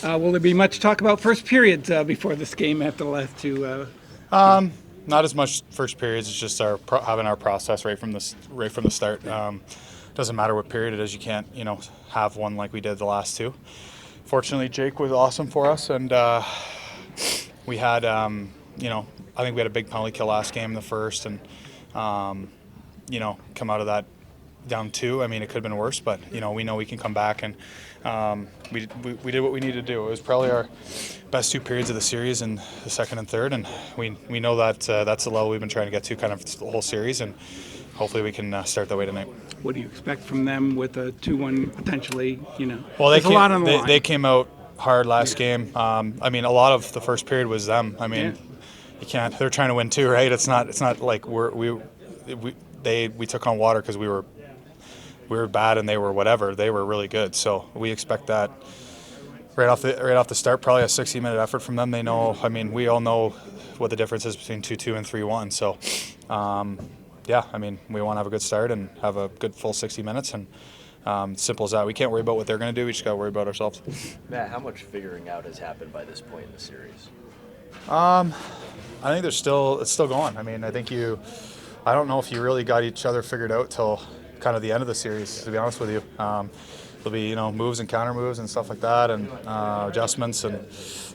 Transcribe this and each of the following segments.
Will there be much talk about first periods before this game after the last two? Not as much first periods. It's just having our process right from the start. Doesn't matter what period it is. You can't have one like we did the last two. Fortunately, Jake was awesome for us, and we had I think we had a big penalty kill last game in the first, and come out of that down two. I mean, it could have been worse, but we know we can come back, and we did what we needed to do. It was probably our best two periods of the series, in the second and third, and we know that that's the level we've been trying to get to kind of the whole series, and hopefully we can start that way tonight. What do you expect from them with a 2-1 potentially? Well, there's a lot on the line. They came out hard last game. I mean, a lot of the first period was them. I mean, you can't. They're trying to win too, right? It's not like we took on water because we were bad and they were whatever. They were really good. So we expect that right off the start. Probably a 60-minute effort from them. They know. I mean, we all know what the difference is between 2-2 and 3-1. So. I mean, we want to have a good start and have a good full 60 minutes, and simple as that. We can't worry about what they're going to do. We just got to worry about ourselves. Matt, how much figuring out has happened by this point in the series? I think it's still going. I mean, I don't know if you really got each other figured out till kind of the end of the series, to be honest with you. There'll be, moves and counter moves and stuff like that, and adjustments. And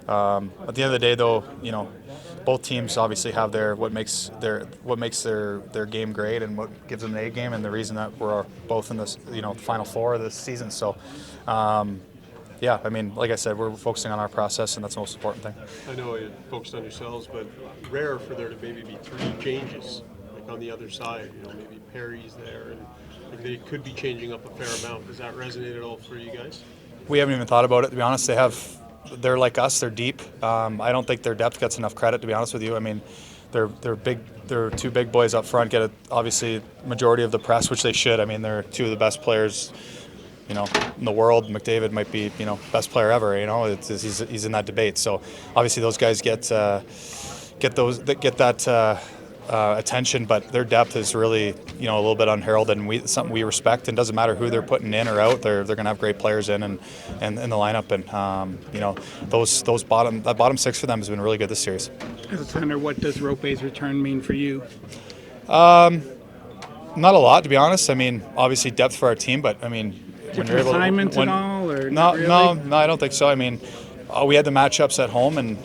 at the end of the day, though, both teams obviously have what makes their game great and what gives them the A game, and the reason that we're both in this final four of this season. So, I mean, like I said, we're focusing on our process, and that's the most important thing. I know you focused on yourselves, but rare for there to maybe be three changes, like on the other side. Maybe Perry's there, and like they could be changing up a fair amount. Does that resonate at all for you guys? We haven't even thought about it, to be honest. They're like us. They're deep. I don't think their depth gets enough credit, to be honest with you. I mean, they're big. They're two big boys up front. Get obviously majority of the press, which they should. I mean, they're two of the best players, in the world. McDavid might be, best player ever. He's in that debate. So obviously those guys get that attention, but their depth is really, a little bit unheralded, and something we respect. And doesn't matter who they're putting in or out, they're going to have great players in and in the lineup. And that bottom six for them has been really good this series. As a center, what does Rope's return mean for you? Not a lot, to be honest. I mean, obviously depth for our team, but I mean, when you're able assignments at all, or no, really? no, I don't think so. I mean, we had the matchups at home, and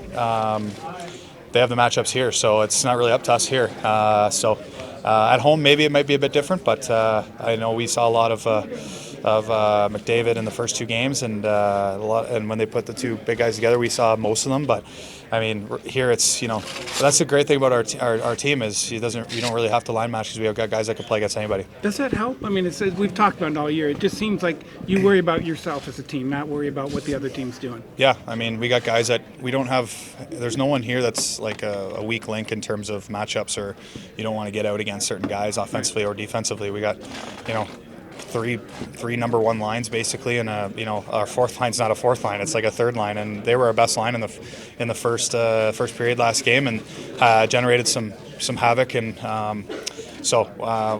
they have the matchups here, so it's not really up to us here. At home, maybe it might be a bit different, but I know we saw a lot of McDavid in the first two games, and and when they put the two big guys together, we saw most of them. But I mean, here it's that's the great thing about our team is you don't really have to line match because we have got guys that can play against anybody. Does that help? I mean, we've talked about it all year. It just seems like you worry about yourself as a team, not worry about what the other team's doing. Yeah, I mean, we got guys that we don't have. There's no one here that's like a weak link in terms of matchups, or you don't want to get out against certain guys offensively or defensively. We got three number one lines basically, and our fourth line's not a fourth line; it's like a third line, and they were our best line in the first period last game, and generated some havoc, and so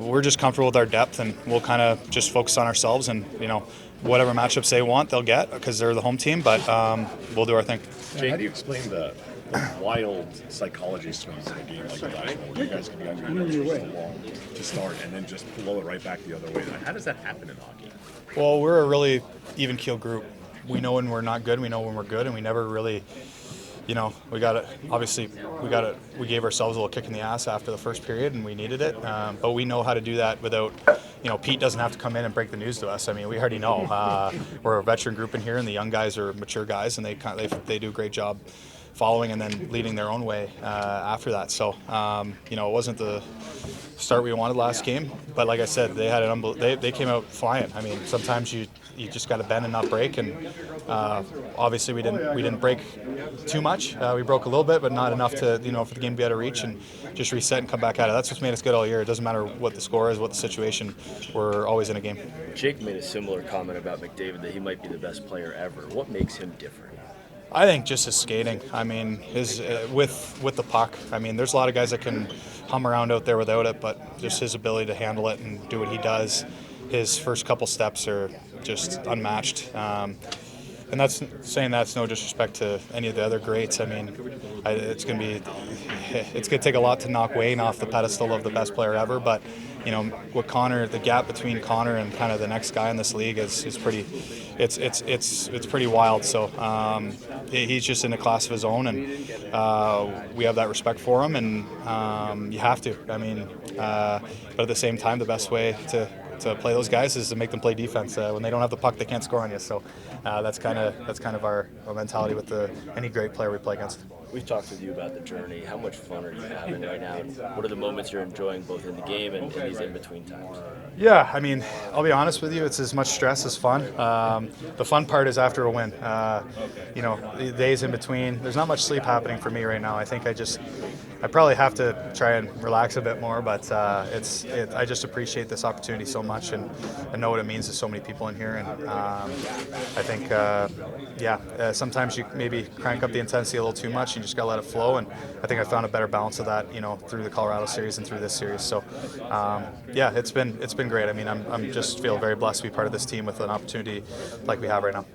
we're just comfortable with our depth, and we'll kind of just focus on ourselves, and whatever matchups they want, they'll get because they're the home team, but we'll do our thing. Jake, how do you explain the wild psychology swings in a game like that, where you guys can be under so long to start and then just blow it right back the other way? How does that happen in hockey? Well, we're a really even keel group. We know when we're not good, we know when we're good, and we never really, we gave ourselves a little kick in the ass after the first period, and we needed it. But we know how to do that without, Pete doesn't have to come in and break the news to us. I mean, we already know. We're a veteran group in here, and the young guys are mature guys, and they do a great job following and then leading their own way after that. So, it wasn't the start we wanted last game, but like I said, they had they came out flying. I mean, sometimes you just got to bend and not break, and obviously we didn't break too much. We broke a little bit, but not enough to for the game to be out of reach, and just reset and come back at it. That's what's made us good all year. It doesn't matter what the score is, what the situation. We're always in a game. Jake made a similar comment about McDavid that he might be the best player ever. What makes him different? I think just his skating. I mean, his with the puck. I mean, there's a lot of guys that can hum around out there without it, but just his ability to handle it and do what he does. His first couple steps are just unmatched. And and that's saying that's no disrespect to any of the other greats. I mean, it's going to take a lot to knock Wayne off the pedestal of the best player ever. But what Connor, the gap between Connor and kind of the next guy in this league is pretty. It's pretty wild. So he's just in a class of his own, and we have that respect for him, and you have to. I mean, but at the same time, the best way to play those guys is to make them play defense. When they don't have the puck, they can't score on you. So that's kind of our mentality with any great player we play against. We've talked with you about the journey. How much fun are you having right now? And what are the moments you're enjoying both in the game and in these in-between times? Yeah, I mean, I'll be honest with you, it's as much stress as fun. The fun part is after a win. The days in between, there's not much sleep happening for me right now. I think I probably have to try and relax a bit more, but I just appreciate this opportunity so much, and I know what it means to so many people in here. And I think, sometimes you maybe crank up the intensity a little too much. You just gotta let it flow, and I think I found a better balance of that, through the Colorado series and through this series. So, it's been great. I mean, I'm just feel very blessed to be part of this team with an opportunity like we have right now.